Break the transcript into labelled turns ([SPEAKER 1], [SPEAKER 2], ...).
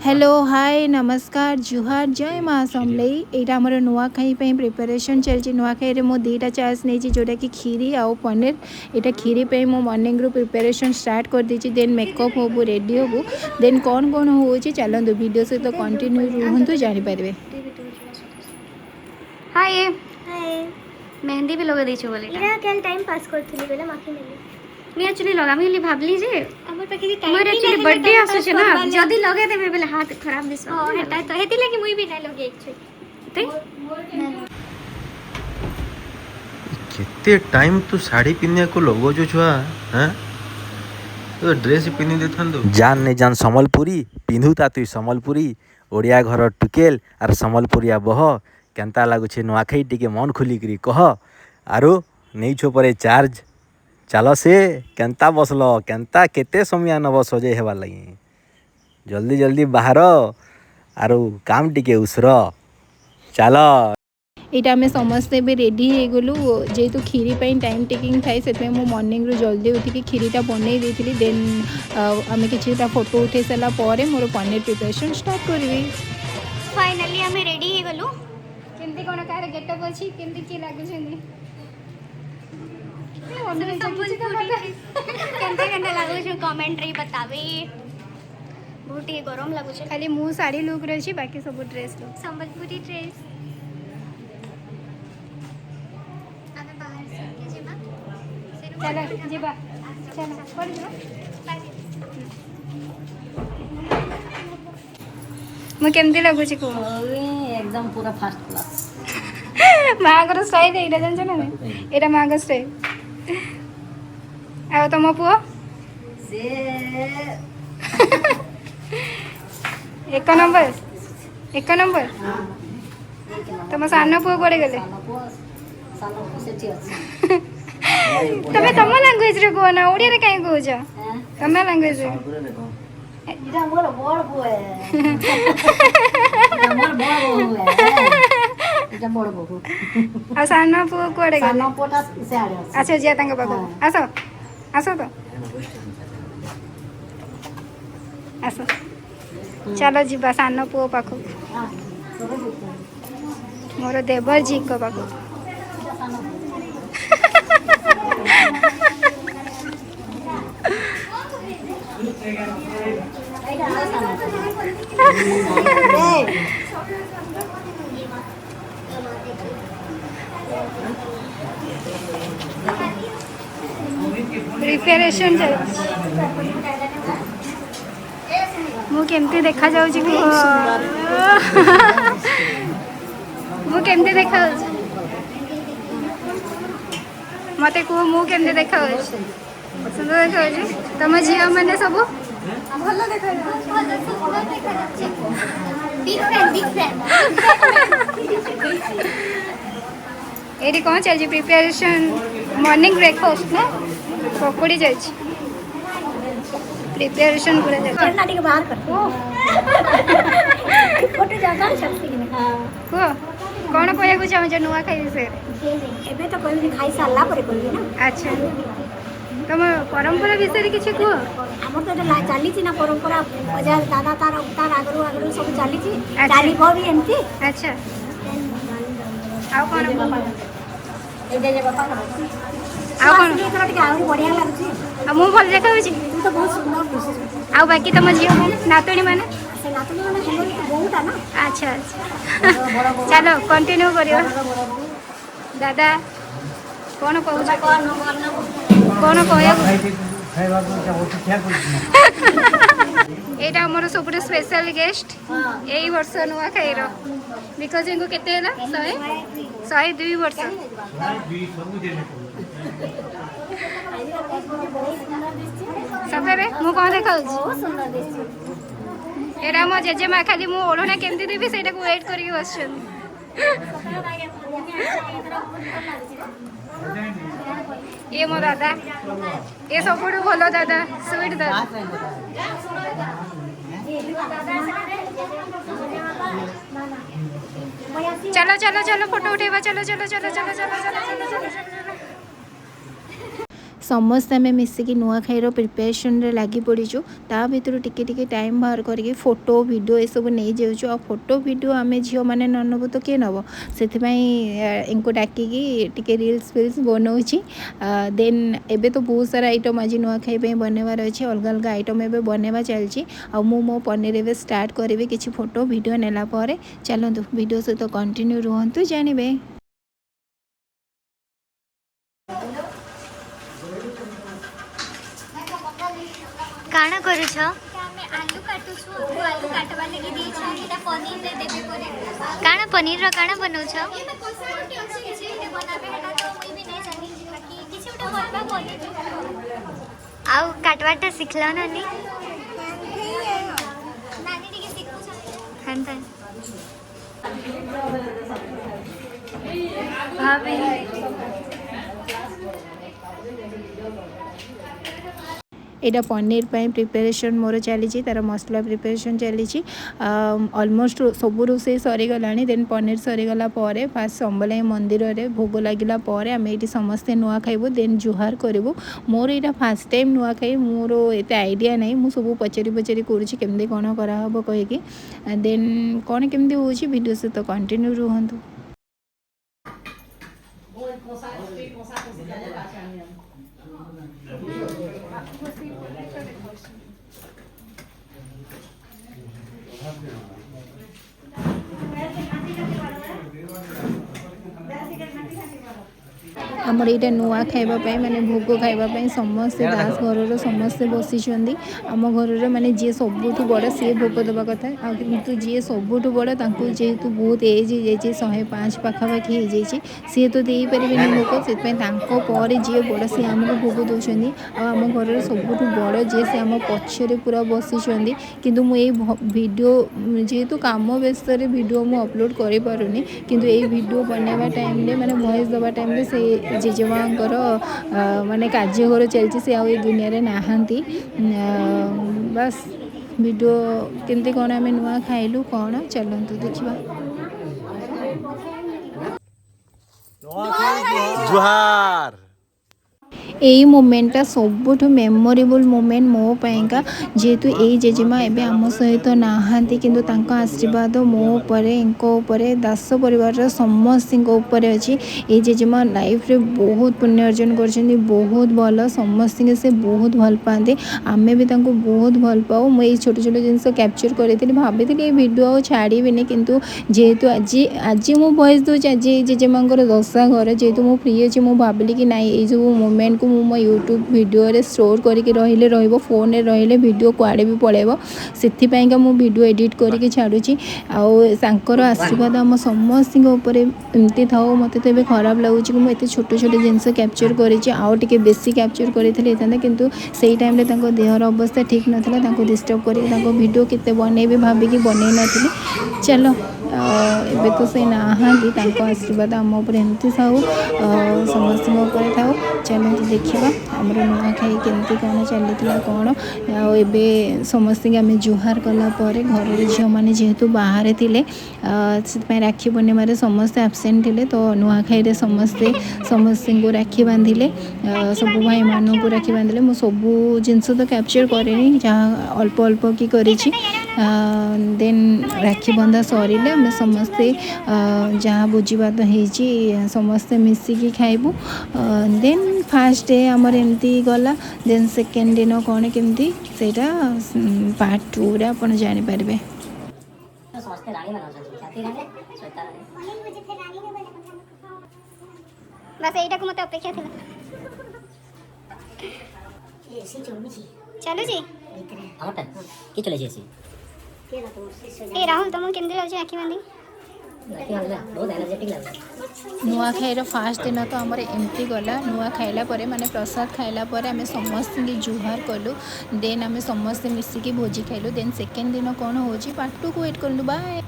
[SPEAKER 1] Hello hi नमस्कार जुहार जय माँ समलई यहाँ आमर नुआखाई प्रिपेरेसन चलती नुआखाई मो दीटा चॉइस नहीं जोटा कि खीरी आउ पनीर यहाँ खीरी पे मो मॉर्निंग रू प्रिपेरेसन स्टार्ट कर दी देन मेकअप होबू रेडी होबू देन कौन कौन हो चलतु वीडियो सहित कंटिन्यू रुहतु जानीपारे।
[SPEAKER 2] हाय मेहंदी भी लगा देछु बोले
[SPEAKER 3] इरा केन टाइम पास करथली बेला माखी नेली
[SPEAKER 2] मैं एक्चुअली लगामी बोली भाबली जे
[SPEAKER 3] हमर पाखे टाइम
[SPEAKER 2] मोर एक्चुअली बर्थडे आसु छै ना जदी लगे देबे बेले हाथ खराब दिस
[SPEAKER 3] हां हेता तो हेति लागि मुई भी नै लगे छै
[SPEAKER 2] ते
[SPEAKER 4] केते टाइम तू साड़ी पिन्या को लगो जो छुआ हैं तो ड्रेस पिनि देथन दो
[SPEAKER 5] जान ने जान संबलपुरी पिंधुता तु संबलपुरी ओडिया घर टुकेल आर संबलपुरिया बह केनता लागु छे नुआखाई टिके मन खुली करी कह आरो नै छो परे चार्ज चलो से केनता बसलो केनता केते समय नब सजे हेबा लगी जल्दी जल्दी बाहर आरो काम टिके उसर चलो
[SPEAKER 1] यहाँ आम समस्ते भी रेडी हो गलु जेहेतु खीरी टाइम टेकिंग थाए से मो मॉर्निंग रू जल्दी उठिकी खीरीटा बनई देती देन आम कि फोटो उठे सारा पर मोर पनीर प्रिपरेशन स्टार्ट करी।
[SPEAKER 3] फाइनली हमें रेडी हो गलु
[SPEAKER 2] केमती कोन कार गेटअप अछि केमती की लागु छनी
[SPEAKER 3] केनता लागु छै कमेंट रे बताबे बहुत ही गरम लागु छै
[SPEAKER 2] खाली मु साड़ी लुक रे छी बाकी सब ड्रेस लुक
[SPEAKER 3] संबलपुरी ड्रेस हमें बाहर से के जेबा
[SPEAKER 2] चलो जेबा चलो पड़ जेबा मु केमती लागु छी को
[SPEAKER 6] एकदम पूरा फर्स्ट क्लास
[SPEAKER 2] मागर स्टाइल एटा जानछ ना एटा मागर स्टाइल आ तम पुओ
[SPEAKER 6] से
[SPEAKER 2] एक नंबर तम सान पुओ कोड़े गले तमे तम लैंग्वेज रे को ना ओडिया रे काई कहू छ तमे लैंग्वेज रे
[SPEAKER 6] इरा मोर बड़ बो है मोर बड़ बो है इटा बड़ बो
[SPEAKER 2] आ सान पुओ कोड़े गले
[SPEAKER 6] सानो पोटा से आड़े
[SPEAKER 2] अच्छा जिया तांग बाबू आसो आसो तो आसो चलो जीवा सान पुओ पाखु मोर देवर जी को पाखु प्रिपेरेशन मु केमती देखा जाउची कि मु केमती देखा मते को मु केमती देखा सुंदर देखा तुम झिया मैंने सब
[SPEAKER 3] भलो देखा डिफरेंट
[SPEAKER 2] एटी कौन चल प्रिपेरेशन मॉर्निंग ब्रेकफास्ट ना पकोड़ी जाई प्रिपेरेशन पूरा जाई
[SPEAKER 3] करना टिके बाहर कर फोटो ज्यादा शक्ति कि हां
[SPEAKER 2] को कौन कहया को चाहो जे नुआ खाई से
[SPEAKER 3] एबे तो कोई खाई साला पर कोई ना
[SPEAKER 2] अच्छा तुम परंपरा विषय रे किछ को
[SPEAKER 3] हमर तो चली छी ना परंपरा बजार दादा तार आगरो सब चली छी चाली को भी एमती
[SPEAKER 2] अच्छा आ कौन
[SPEAKER 3] ए जे बापा
[SPEAKER 2] आ कौन
[SPEAKER 3] इतना टिके आउरी बढ़िया लागछि
[SPEAKER 2] आ मु भल देखा होछि
[SPEAKER 3] तू तो बहुत सुंदर दिसु
[SPEAKER 2] आ बाकी तुम झियो माने नातुणी माने
[SPEAKER 3] से नातुनी माने हमर बहुत ना
[SPEAKER 2] अच्छा अच्छा चलो कंटिन्यू करियो दादा कौन कहू कौन कहया एटा हमर सब स्पेशल गेस्ट एई वर्ष नुआ खाइरो बिकॉज इनको केते हैला 102 वर्ष सफरे मु कौन देखा
[SPEAKER 3] बहुत सुंदर दिसु
[SPEAKER 2] एटा मो जेजे मा खाली मु ओढोना केमती देबी सेटा को वेट करके बसछन ये मो दादा ये सब भलो दादा स्वीट दादा चलो चलो चलो फोटो उठेबा चलो चलो चलो चलो चलो चलो चलो चलो
[SPEAKER 1] ସମସ୍ତେ ଆମେ ମିଶିକି ନୂଆଖାଇର ପ୍ରିପାରେସନ୍ରେ ଲାଗି ପଡ଼ିଛୁ। ତା ଭିତରୁ ଟିକେ ଟିକେ ଟାଇମ୍ ବାହାର କରିକି ଫଟୋ ଭିଡ଼ିଓ ଏସବୁ ନେଇଯାଉଛୁ। ଆଉ ଫଟୋ ଭିଡ଼ିଓ ଆମେ ଝିଅମାନେ ନ ନେବୁ ତ କିଏ ନେବ, ସେଥିପାଇଁ ୟାଙ୍କୁ ଡାକିକି ଟିକେ ରିଲ୍ସ ଫିଲ୍ସ ବନାଉଛି। ଦେନ୍ ଏବେ ତ ବହୁତ ସାରା ଆଇଟମ୍ ଆଜି ନୂଆଖାଇ ପାଇଁ ବନେଇବାର ଅଛି, ଅଲଗା ଅଲଗା ଆଇଟମ୍ ଏବେ ବନେଇବା ଚାଲିଛି। ଆଉ ମୁଁ ମୋ ପନିର ଏବେ ଷ୍ଟାର୍ଟ କରିବି କିଛି ଫଟୋ ଭିଡ଼ିଓ ନେଲା ପରେ। ଚାଲନ୍ତୁ ଭିଡ଼ିଓ ସହିତ କଣ୍ଟିନ୍ୟୁ ରୁହନ୍ତୁ, ଜାଣିବେ।
[SPEAKER 7] କାଣା କରୁଛ?
[SPEAKER 3] ଆମେ ଆଲୁ କାଟୁଛୁ, ଆଲୁ କାଟବା ଲାଗି ଦେଇଛୁ, ଏଇଟା ପନିରରେ ଦେବେ ପରେ।
[SPEAKER 7] କାଣା ପନିରର କାଣା ବନଉଛ?
[SPEAKER 3] ଏବେ କଷା ଗୋଟେ ଅଛି କିଛି ଗୋଟେ ବନାବେ, ହେଟା ତ ମୁଇଁ ବି ନାଇଁ ଜାନି, ବାକି କିଛି ଗୋଟେ ବନବା ପନିର।
[SPEAKER 7] ଆଉ କାଟବାଟା ଶିଖଲ ନାନି?
[SPEAKER 3] ନାନୀ ଟିକେ ଶିଖୁଛନ୍ତି।
[SPEAKER 7] ହେନ୍ତା ଭାବି
[SPEAKER 1] ଏଇଟା ପନିର ପାଇଁ ପ୍ରିପାରେସନ୍ ମୋର ଚାଲିଛି, ତାର ମସଲା ପ୍ରିପାରେସନ୍ ଚାଲିଛି। ଅଲମୋଷ୍ଟ ସବୁ ରୋଷେଇ ସରିଗଲାଣି। ଦେନ୍ ପନିର ସରିଗଲା ପରେ ଫାଷ୍ଟ ସମ୍ବଲେଇ ମନ୍ଦିରରେ ଭୋଗ ଲାଗିଲା ପରେ ଆମେ ଏଇଠି ସମସ୍ତେ ନୂଆ ଖାଇବୁ, ଦେନ୍ ଜୁହାର କରିବୁ। ମୋର ଏଇଟା ଫାଷ୍ଟ ଟାଇମ୍ ନୂଆ ଖାଇ, ମୋର ଏତେ ଆଇଡ଼ିଆ ନାହିଁ। ମୁଁ ସବୁ ପଚାରି କରୁଛି କେମିତି କ'ଣ କରାହେବ କହିକି। ଦେନ୍ କ'ଣ କେମିତି ହେଉଛି ଭିଡ଼ିଓ ସହିତ କଣ୍ଟିନ୍ୟୁ ରୁହନ୍ତୁ। ଆମର ଏଇଟା ନୂଆ ଖାଇବା ପାଇଁ ମାନେ ଭୋଗ ଖାଇବା ପାଇଁ ସମସ୍ତେ ଦାସ ଘରର ସମସ୍ତେ ବସିଛନ୍ତି। ଆମ ଘରର ମାନେ ଯିଏ ସବୁଠୁ ବଡ଼ ସିଏ ଭୋଗ ଦେବା କଥା। ଆଉ କିନ୍ତୁ ଯିଏ ସବୁଠୁ ବଡ଼ ତାଙ୍କୁ ଯେହେତୁ ବହୁତ ଏଜ୍ ହେଇଯାଇଛି, 105 ପାଖାପାଖି ହେଇଯାଇଛି, ସିଏ ତ ଦେଇପାରିବେନି ଭୋଗ। ସେଥିପାଇଁ ତାଙ୍କ ପରେ ଯିଏ ବଡ଼ ସିଏ ଆମକୁ ଭୋଗ ଦେଉଛନ୍ତି। ଆଉ ଆମ ଘରର ସବୁଠୁ ବଡ଼ ଯିଏ ସେ ଆମ ପଛରେ ପୁରା ବସିଛନ୍ତି। କିନ୍ତୁ ମୁଁ ଏଇ ଭିଡ଼ିଓ ଯେହେତୁ କାମ ବ୍ୟସ୍ତରେ ଭିଡ଼ିଓ ମୁଁ ଅପଲୋଡ଼ କରିପାରୁନି, କିନ୍ତୁ ଏଇ ଭିଡ଼ିଓ ବନେଇବା ଟାଇମ୍ରେ ମାନେ ଭଏସ୍ ଦେବା ଟାଇମ୍ରେ ସେ ଜେଜେମାଙ୍କର ମାନେ କାର୍ଯ୍ୟକର ଚାଲିଛି, ସେ ଆଉ ଏ ଦୁନିଆରେ ନାହାନ୍ତି। ବାସ୍ ଭିଡ଼ିଓ କେମିତି କ'ଣ ଆମେ ନୂଆ ଖାଇଲୁ କ'ଣ ଚାଲନ୍ତୁ ଦେଖିବା।
[SPEAKER 5] ଜୁହାର।
[SPEAKER 1] ଏଇ ମୋମେଣ୍ଟଟା ସବୁଠୁ ମେମୋରେବୁଲ୍ ମୋମେଣ୍ଟ ମୋ ପାଇଁକା, ଯେହେତୁ ଏଇ ଜେଜେମା ଏବେ ଆମ ସହିତ ନାହାନ୍ତି, କିନ୍ତୁ ତାଙ୍କ ଆଶୀର୍ବାଦ ମୋ ଉପରେ, ଙ୍କ ଉପରେ, ଦାସ ପରିବାରର ସମସ୍ତଙ୍କ ଉପରେ ଅଛି। ଏଇ ଜେଜେମା ଲାଇଫ୍ରେ ବହୁତ ପୁଣ୍ୟ ଅର୍ଜନ କରିଛନ୍ତି, ବହୁତ ଭଲ, ସମସ୍ତଙ୍କୁ ସେ ବହୁତ ଭଲ ପାଆନ୍ତି। ଆମେ ବି ତାଙ୍କୁ ବହୁତ ଭଲ ପାଉ। ମୁଁ ଏଇ ଛୋଟ ଛୋଟ ଜିନିଷ କ୍ୟାପଚର୍ କରିଥିଲି, ଭାବିଥିଲି ଏଇ ଭିଡ଼ିଓ ଆଉ ଛାଡ଼ିବିନି, କିନ୍ତୁ ଯେହେତୁ ଆଜି ମୁଁ ଭଏସ୍ ଦେଉଛି, ଆଜି ଏଇ ଜେଜେମାଙ୍କର ଦଶା ଘର, ଯେହେତୁ ମୁଁ ଫ୍ରି ଅଛି, ମୁଁ ଭାବିଲି କି ନାଇଁ ଏଇ ସବୁ ମୋମେଣ୍ଟକୁ ମୁଁ ମୋ ୟୁଟ୍ୟୁବ୍ ଭିଡ଼ିଓରେ ଷ୍ଟୋର୍ କରିକି ରହିବ, ଫୋନ୍ରେ ରହିଲେ ଭିଡ଼ିଓ କୁଆଡ଼େ ବି ପଳାଇବ, ସେଥିପାଇଁକା ମୁଁ ଭିଡ଼ିଓ ଏଡ଼ିଟ୍ କରିକି ଛାଡ଼ୁଛି। ଆଉ ତାଙ୍କର ଆଶୀର୍ବାଦ ଆମ ସମସ୍ତଙ୍କ ଉପରେ ଏମିତି ଥାଉ। ମୋତେ ତ ଏବେ ଖରାପ ଲାଗୁଛି କି ମୁଁ ଏତେ ଛୋଟ ଛୋଟ ଜିନିଷ କ୍ୟାପଚର୍ କରିଛି, ଆଉ ଟିକେ ବେଶୀ କ୍ୟାପଚର୍ କରିଥିଲେ ହେଇଥାନ୍ତା, କିନ୍ତୁ ସେଇ ଟାଇମ୍ରେ ତାଙ୍କ ଦେହର ଅବସ୍ଥା ଠିକ୍ ନଥିଲା। ତାଙ୍କୁ ଡିଷ୍ଟର୍ବ କରିକି ତାଙ୍କ ଭିଡ଼ିଓ କେତେ ବନେଇବି ଭାବିକି ବନେଇ ନଥିଲି। ଚାଲ ଏବେ ତ ସେ ନାହାନ୍ତି, ତାଙ୍କ ଆଶୀର୍ବାଦ ଆମ ଉପରେ ଏମିତି ଥାଉ, ସମସ୍ତଙ୍କ ଉପରେ ଥାଉ। ଚାଲନ୍ତୁ ଦେଖିବା ଆମର ନୂଆଖାଇ କେମିତି କ'ଣ ଚାଲିଥିଲା କ'ଣ। ଆଉ ଏବେ ସମସ୍ତଙ୍କୁ ଆମେ ଜୁହାର କଲା ପରେ ଘରର ଝିଅମାନେ ଯେହେତୁ ବାହାରେ ଥିଲେ, ସେଥିପାଇଁ ରାକ୍ଷୀ ପୂର୍ଣ୍ଣିମାରେ ସମସ୍ତେ ଆବସେଣ୍ଟ ଥିଲେ, ତ ନୂଆଖାଇରେ ସମସ୍ତଙ୍କୁ ରାକ୍ଷୀ ବାନ୍ଧିଲେ, ସବୁ ଭାଇମାନଙ୍କୁ ରାକ୍ଷୀ ବାନ୍ଧିଲେ। ମୁଁ ସବୁ ଜିନିଷ ତ କ୍ୟାପଚର୍ କରେନି, ଯାହା ଅଳ୍ପ ଅଳ୍ପ କି କରିଛି। ଦେନ୍ ରାକ୍ଷୀ ବନ୍ଧା ସରିଲେ ଆମେ ସମସ୍ତେ ଯାହା ଭୋଜିଭାତ ହେଇଛି ସମସ୍ତେ ମିଶିକି ଖାଇବୁ। ଦେନ୍ ଫାର୍ଷ୍ଟ ଡେ ଆମର ଏମିତି ଗଲା। ଦେନ୍ ସେକେଣ୍ଡ ଦିନ କ'ଣ କେମିତି ସେଇଟା ପାର୍ଟ 2ରେ ଆପଣ ଜାଣିପାରିବେ।
[SPEAKER 6] ସମସ୍ତେ ରାଣୀ ବନାଉଛନ୍ତି, ଜାତି ରାଣୀ, ଶ୍ଵେତା ରାଣୀ।
[SPEAKER 3] ବାସ୍ ଏଇଟାକୁ ମୋତେ ଅପେକ୍ଷା ଥିଲା। ଚାଲୁଛି
[SPEAKER 6] ଆମଟା କି ଚଲେଛି ଏସି
[SPEAKER 3] ଏ ରାହୁଲ ତମକୁ କେମିତି ଲାଗୁଛି ରାକ୍ଷୀ ବାନ୍ଧି?
[SPEAKER 6] ବହୁତ ଏନର୍ଜେଟିକ୍ ଲାଗୁଛି।
[SPEAKER 1] ନୂଆଖାଇର ଫାର୍ଷ୍ଟ ଦିନ ତ ଆମର ଏମିତି ଗଲା। ନୂଆ ଖାଇଲା ପରେ ମାନେ ପ୍ରସାଦ ଖାଇଲା ପରେ ଆମେ ସମସ୍ତଙ୍କୁ ଜୁହାର କଲୁ। ଦେନ୍ ଆମେ ସମସ୍ତେ ମିଶିକି ଭୋଜି ଖାଇଲୁ। ଦେନ୍ ସେକେଣ୍ଡ ଦିନ କ'ଣ ହେଉଛି ପାର୍ଟ 2କୁ ୱେଟ୍ କରନ୍ତୁ। ବାଏ।